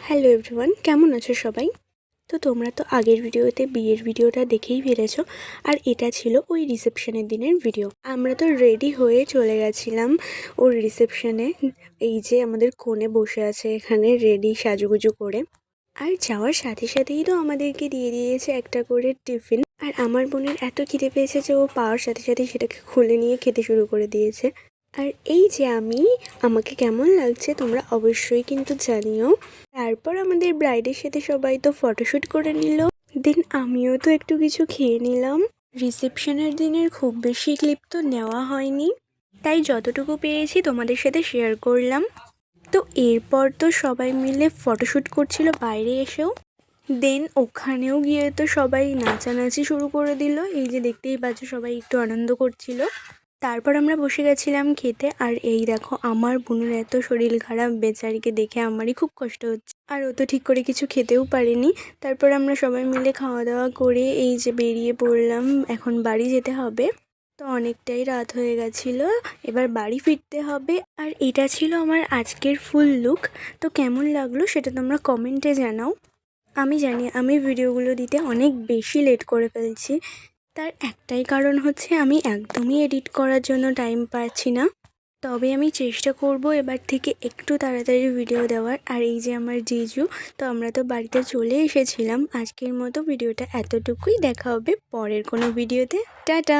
Hello everyone, কেমন আছো সবাই? তো তোমরা তো আগের ভিডিওতে বিয়ের ভিডিওটা দেখেই ফেলেছো, আর এটা ছিল ওই রিসেপশনের দিনের ভিডিও। আমরা তো রেডি হয়ে চলে গেছিলাম ওর রিসেপশনে। এই যে আমাদের কনে বসে আছে এখানে রেডি সাজুগুজু করে, আর যাওয়ার সাথে সাথেই তো আমাদেরকে দিয়ে দিয়েছে একটা করে টিফিন। আর আমার বোনের এত খিদে পেয়েছে যে ও পাওয়ার সাথে সাথে সেটাকে খুলে নিয়ে খেতে শুরু করে দিয়েছে। আর এই যে আমাকে কেমন লাগছে তোমরা অবশ্যই কিন্তু জানিও। তারপর আমাদের ব্রাইডের সাথে সবাই তো ফটোশ্যুট করে নিল, দেন আমিও তো একটু কিছু খেয়ে নিলাম। রিসেপশনের দিনের খুব বেশি ক্লিপ তো নেওয়া হয়নি, তাই যতটুকু পেরেছি তোমাদের সাথে শেয়ার করলাম। তো এরপর তো সবাই মিলে ফটোশ্যুট করছিল বাইরে এসেও, দেন ওখানেও গিয়ে তো সবাই নাচানাচি শুরু করে দিল। এই যে দেখতেই পাচ্ছ সবাই একটু আনন্দ করছিল। তারপর আমরা বসে গেছিলাম খেতে। আর এই দেখো আমার বোনের এত শরীর খারাপ, বেচারিকে দেখে আমারই খুব কষ্ট হচ্ছে, আর ও তো ঠিক করে কিছু খেতেও পারেনি। তারপর আমরা সবাই মিলে খাওয়া দাওয়া করে এই যে বেরিয়ে পড়লাম, এখন বাড়ি যেতে হবে। তো অনেকটাই রাত হয়ে গেছিলো, এবার বাড়ি ফিরতে হবে। আর এটা ছিল আমার আজকের ফুল লুক। তো কেমন লাগলো সেটা তোমরা কমেন্টে জানাও। আমি জানি আমি ভিডিওগুলো দিতে অনেক বেশি লেট করে ফেলছি, তার একটাই কারণ হচ্ছে আমি একদমই এডিট করার জন্য টাইম পাচ্ছি না। তবে আমি চেষ্টা করব এবার থেকে একটু তাড়াতাড়ি ভিডিও দেওয়ার। আর এই যে আমার জিজু, তো আমরা তো বাড়িতে চলে এসেছিলাম। আজকের মতো ভিডিওটা এতটুকুই, দেখা হবে পরের কোনো ভিডিওতে। টাটা।